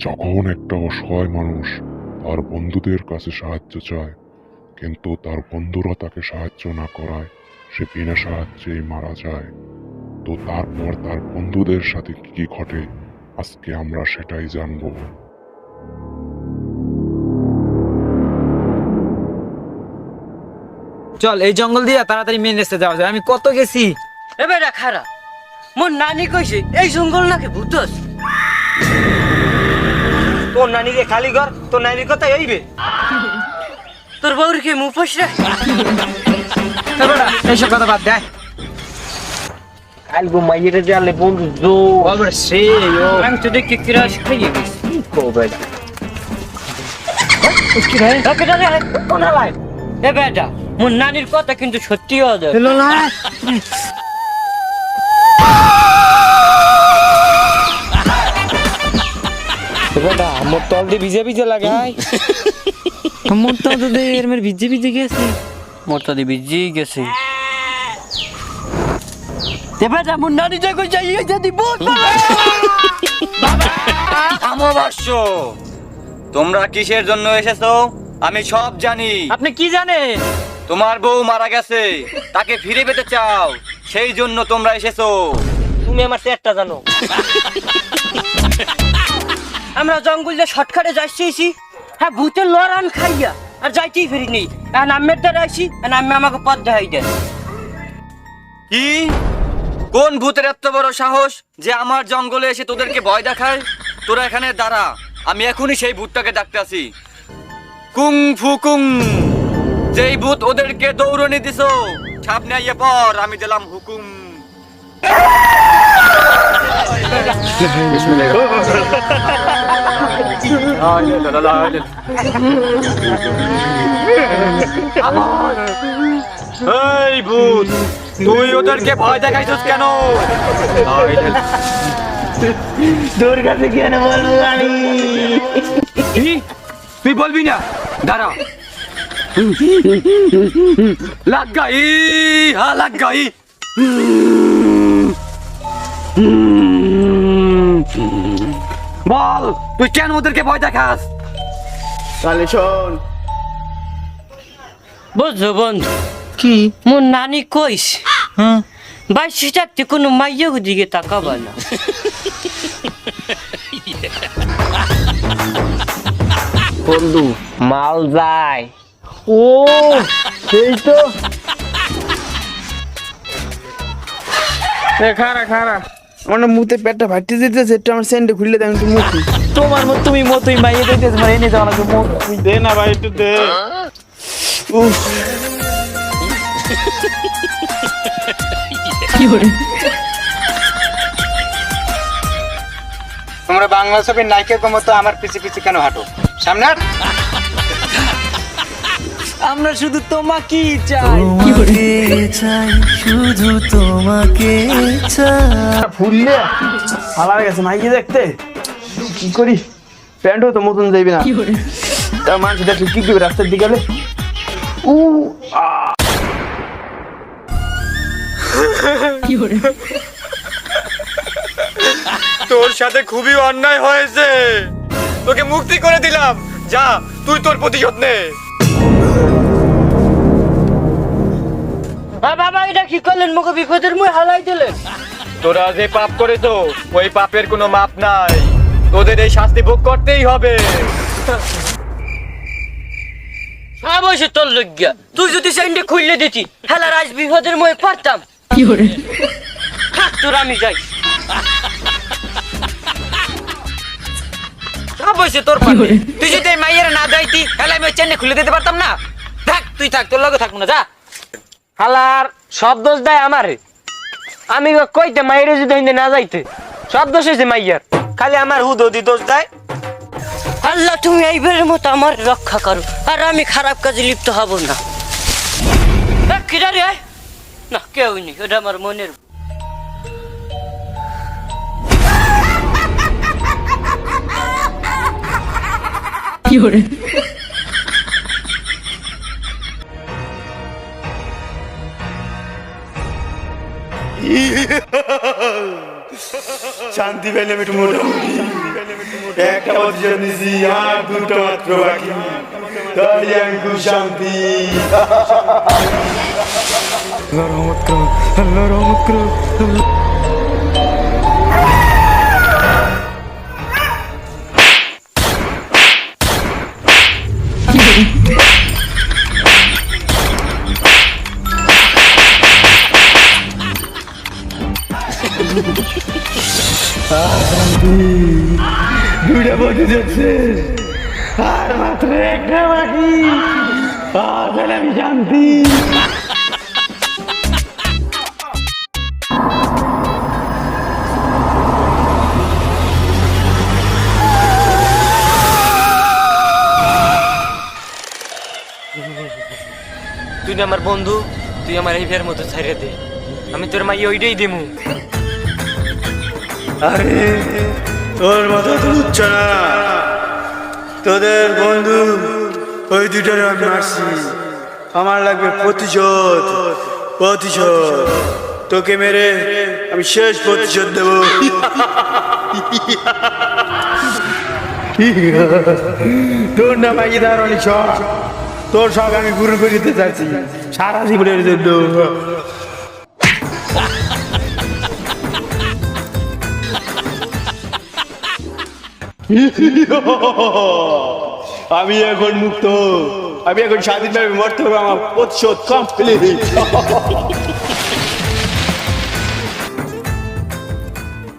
যখন একটা অসহায় মানুষ তার বন্ধুদের কাছে সাহায্য চায়, কিন্তু তার বন্ধুরা তাকে সাহায্য না করায় সে বিনা সাহায্যেই মারা যায়। তো তারপর তার বন্ধুদের সাথে কি কি ঘটে আজকে আমরা সেটাই জানবো। চল এই জঙ্গল দিয়ে তাড়াতাড়ি মেন রাস্তায় যাওয়া যায়। আমি কত গেছি। এ বেটা খারা, মোর নানি কইছে এই জঙ্গল নাকি ভূত আছে। তোর নানি রে খালি ঘর, তোর নানির কথা হইবে। তোর বউর কি মুখোশ রে? এইসব কথা বাদ দেয়। কাল গো মাইয়ের জালে বন্ধু জো বাবা সে আমি তো দেখি ক্রাশ খাইয়ে গেছি। কো বেটা কি রে রাখে রে কোন লাই? এ বেটা মোর নানির কথা কিন্তু সত্যি হবে। হলো না বেটা মোর তল দিয়ে ভিজে ভিজে লাগাই। মোর তো এর মের ভিজে ভিজে গেছে। মোর তো দিয়ে ভিজে গেছে। এ বেটা মোর নানি যা কই যাই যদি ভূত বাবা অমাবস্য, তোমরা কিসের জন্য এসেছো আমি সব জানি। আপনি কি জানেন? তোমার বউ মারা গেছে, তাকে ফিরে পেতে চাও, সেই জন্য তোমরা এসেছো। তুমি আমার পেটটা জানো। আমরা জঙ্গলে শর্টকাটে যাচ্ছি, হ্যাঁ ভূতের লড়ান খাইয়া আর যাইতেই ফিরিনি। আর নামের দ্বারা আইসি আর নামে আমাকে পথ দেখাই দেন। কি কোন ভূতের এত বড় সাহস যে আমার জঙ্গলে এসে তোদেরকে ভয় দেখায়? তোরা এখানে দাঁড়া, আমি এখনই সেই ভূতটাকে ডাকতে আসি। কুং ফু কুং। যেই ভূত ওদেরকে দৌড়নি দিছো, সামনে আইয়ে পর, আমি দিলাম হুকুম। এই ভূত, তুই ওদেরকে ভয় দেখাইছিস কেন? তোর কাছে কেন বলবো আমি? কি? তুই বলবি না? দাঁড়া। লাগ গাই, হ্যাঁ লাগ গাই। বল, তুই কেন ওদেরকে ভয় দেখাস? তাহলে শোন, বুঝছো বন্ধু, কি মোর নানি কইস হ্যাঁ বাইশে থাকতে কোনো মাইয়া দিকে তাকাবা না। বন্ধু মাল যায়। ও সেই তো খারা খারা আমার মুতে পেটটা ফাটতে যেতেছে, একটু আমার সেন্টে খুললে দেন একটু মুখ। তোমার মত তুমি মতই মাইয়ে দিতে তোমার এনে যাওয়া লাগবে। দে না ভাই, একটু দে। উফ তোমরা বাংলা ছবির নায়িকার মতো আমার পিছে পিছে কেন হাঁটো? সামনে হাঁট। আমরা শুধু তোমাকেই চাই, শুধু তোমাকে চাই। ফুললে ভালো গেছে মাইকে দেখতে। কি করি, প্যান্টও তো মতন যাইবে না। তা মানুষ দেখলে কি করবে রাস্তার দিকে গেলে? তোর সাথে খুবই অন্যায় হয়েছে, তোকে মুক্তি করে দিলাম। যা, তুই তোর প্রতিশোধ নে। বাবা এটা কি করলেন? মুখে বিপদের মুখ হালাই দিলেন। তোরা যে পাপ করেছো, ওই পাপের কোনো মাপ নাই, তোদের এই শাস্তি ভোগ করতেই হবে। অবশ্যই তোর লজ্ঞা। তুই যদি সেন্ডে খুললে দিতি, হেলা রাজ বিপদের মুখে পারতাম। থাক তোর, আমি যাই। অবশ্যই তোর পারবে। তুই যদি এই মাইয়ের না দাইতি তাহলে আমি চেন্নাই খুলে দিতে পারতাম না। থাক, তুই থাক, তোর লগে থাকবো না, যা। হালার সব দোষ দেয় আমারে। আমি কইতে মাইরে যদি হিন্দে না যাইতে, সব দোষ হয়েছে মাইয়ার। খালি আমার হুদি দোষ দেয়। আল্লাহ তুমি এইবারের মতো আমার রক্ষা করো, আর আমি খারাপ কাজে লিপ্ত হব না। কিরা রে? না কেউ নেই, ওটা আমার মনের। কি করে শান্তি পেলাম একটু মোটামুটি একটা প্রতিশোধ নিছি আর দুটো মাত্র বাকি তাই আমি খুব শান্তি আল্লাহ রহমত করো আল্লাহ রহমত করো দুটা বলতে যাচ্ছে আর মাত্র একটা বাকি তাহলে আমি শান্তি তুই না আমার বন্ধু, তুই আমার এই ফের মতো ছাইরে দে, আমি তোর মাইয়ে ওইটাই দিমু। আরে তোর মাথা তো উঠছে না, তোদের বন্ধু ওই দুটারে আমি মারছি, আমার লাগবে প্রতিশোধ প্রতিশোধ, তোকে মেরে আমি শেষ প্রতিশোধ দেব। তোর না ভাই তার অনেক শখ, তোর শখ আমি পূরণ করে দিতে চাচ্ছি সারা জীবনের জন্য। আমি এখন মুক্ত, আমি এখন স্বাধীনভাবে মরতে পারবো, আমার প্রতিশোধ কমপ্লিট।